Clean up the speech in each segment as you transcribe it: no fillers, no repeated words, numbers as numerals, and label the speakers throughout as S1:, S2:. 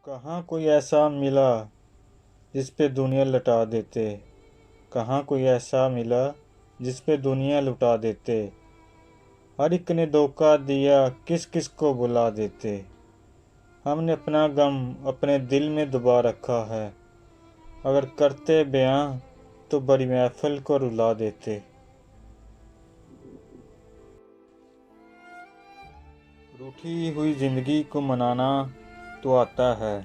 S1: कहाँ कोई ऐसा मिला जिस पे दुनिया लुटा देते। कहाँ कोई ऐसा मिला जिस पे दुनिया लुटा देते। हर एक ने धोखा दिया, किस किस को बुला देते। हमने अपना गम अपने दिल में दबा रखा है। अगर करते बयां तो बड़ी महफिल को रुला देते। रूठी हुई जिंदगी को मनाना तो आता है।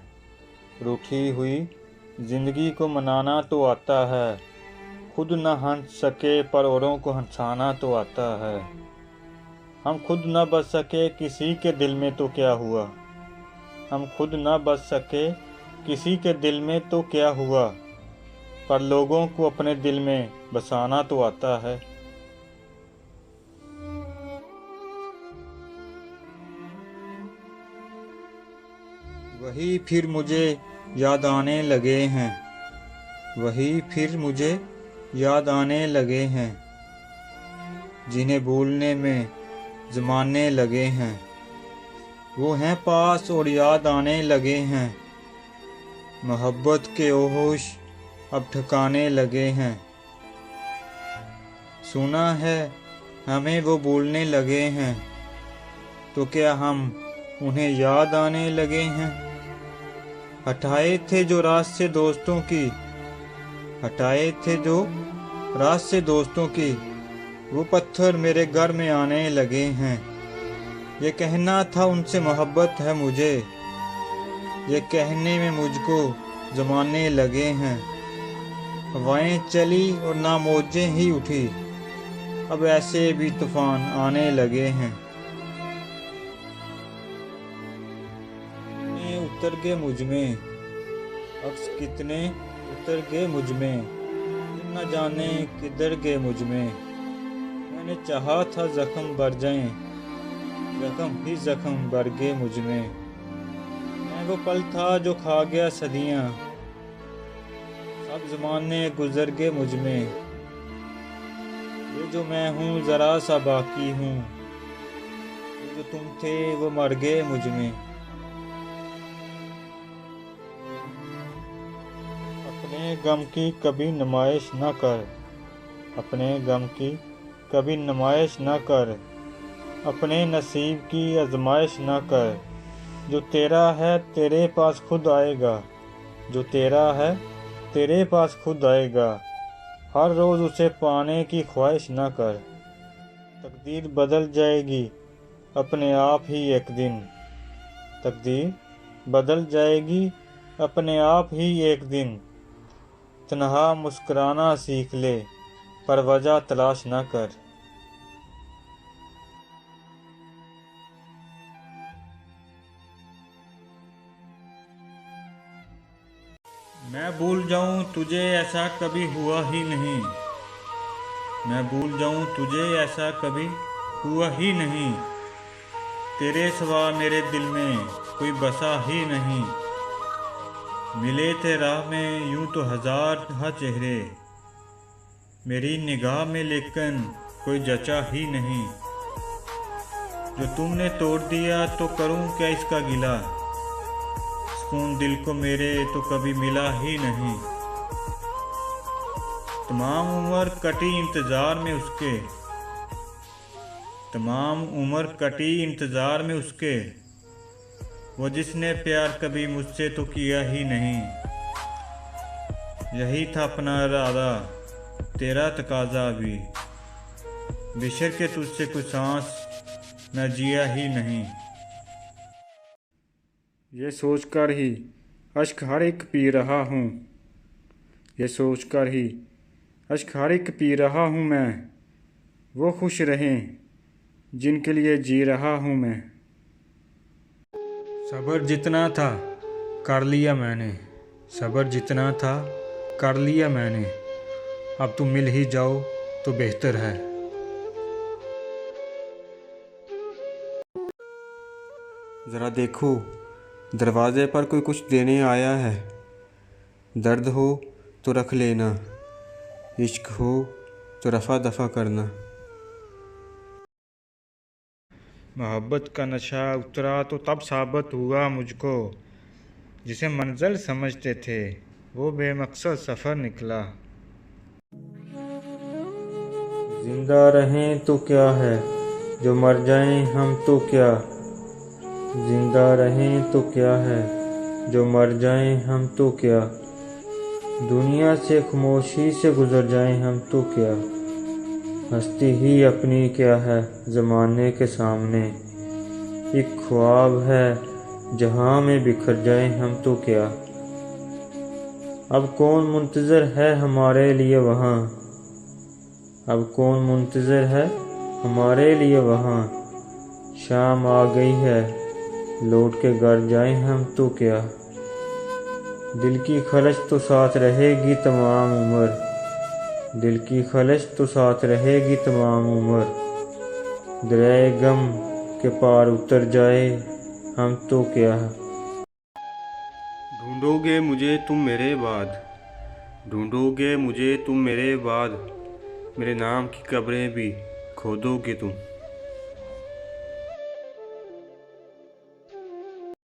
S1: रूठी हुई जिंदगी को मनाना तो आता है। खुद न हंस सके पर औरों को हंसाना तो आता है। हम खुद न बच सके किसी के दिल में तो क्या हुआ। हम खुद न बच सके किसी के दिल में तो क्या हुआ। पर लोगों को अपने दिल में बसाना तो आता है। वही फिर मुझे याद आने लगे हैं। वही फिर मुझे याद आने लगे हैं। जिन्हें भूलने में जमाने लगे हैं। वो हैं पास और याद आने लगे हैं। मोहब्बत के होश अब ठिकाने लगे हैं। सुना है हमें वो भूलने लगे हैं। तो क्या हम उन्हें याद आने लगे हैं। हटाए थे जो रात से दोस्तों की। हटाए थे जो रात से दोस्तों की। वो पत्थर मेरे घर में आने लगे हैं। ये कहना था उनसे मोहब्बत है मुझे। ये कहने में मुझको जमाने लगे हैं। हवाएं चली और ना मौजें ही उठी। अब ऐसे भी तूफान आने लगे हैं। कितने उतर गए मुझ में। अक्स कितने उतर गए मुझ में। तुम न जाने किधर गए मुझ में। मैंने चाहा था जख्म भर जाएं। जख्म ही जख्म भर गए मुझ में। मैं वो पल था जो खा गया सदियां। सब जमाने गुजर गए मुझ में। ये जो मैं हूँ जरा सा बाकी हूँ। ये जो तुम थे वो मर गए मुझ में। अपने गम की कभी नुमाइश न कर। अपने गम की कभी नुमाइश न कर। अपने नसीब की आजमाइश न कर। जो तेरा है तेरे पास खुद आएगा। जो तेरा है तेरे पास खुद आएगा। हर रोज उसे पाने की ख्वाहिश न कर। तकदीर बदल जाएगी अपने आप ही एक दिन। तकदीर बदल जाएगी अपने आप ही एक दिन। तन्हा मुस्कुराना सीख ले पर वजह तलाश न कर। मैं भूल जाऊं तुझे ऐसा कभी हुआ ही नहीं। मैं भूल जाऊं तुझे ऐसा कभी हुआ ही नहीं। तेरे सिवा मेरे दिल में कोई बसा ही नहीं। मिले थे राह में यूं तो हजार हा चेहरे। मेरी निगाह में लेकिन कोई जचा ही नहीं। जो तुमने तोड़ दिया तो करूं क्या इसका गिला। सुकून दिल को मेरे तो कभी मिला ही नहीं। तमाम उम्र कटी इंतजार में उसके। तमाम उम्र कटी इंतजार में उसके। वो जिसने प्यार कभी मुझसे तो किया ही नहीं। यही था अपना इरादा तेरा तकाजा भी। बेशक के तुझसे कुछ सांस मैं जिया ही नहीं। ये सोचकर ही अश्क हर एक पी रहा हूँ। ये सोचकर ही अश्क हर एक पी रहा हूँ मैं। वो खुश रहें जिनके लिए जी रहा हूँ मैं। सब्र जितना था कर लिया मैंने। सब्र जितना था कर लिया मैंने। अब तुम मिल ही जाओ तो बेहतर है। ज़रा देखो दरवाज़े पर कोई कुछ देने आया है। दर्द हो तो रख लेना। इश्क हो तो रफ़ा दफ़ा करना। मोहब्बत का नशा उतरा तो तब साबित हुआ मुझको जिसे मंजिल समझते थे वो बेमकसद सफ़र निकला।
S2: जिंदा रहें तो क्या है, जो मर जाएं हम तो क्या। जिंदा रहें तो क्या है, जो मर जाएं हम तो क्या। दुनिया से खामोशी से गुजर जाएं हम तो क्या। हस्ती ही अपनी क्या है ज़माने के सामने। एक ख्वाब है जहां में बिखर जाएं हम तो क्या। अब कौन मुंतज़र है हमारे लिए वहाँ। अब कौन मुंतज़र है हमारे लिए वहाँ। शाम आ गई है लौट के घर जाएं हम तो क्या। दिल की खलश तो साथ रहेगी तमाम उम्र। दिल की खलश तो साथ रहेगी तमाम उम्र। दरियाए गम के पार उतर जाए हम तो क्या।
S3: ढूंढोगे मुझे तुम मेरे बाद, ढूंढोगे मुझे तुम मेरे बाद, मेरे नाम की कब्रें भी खोदोगे तुम।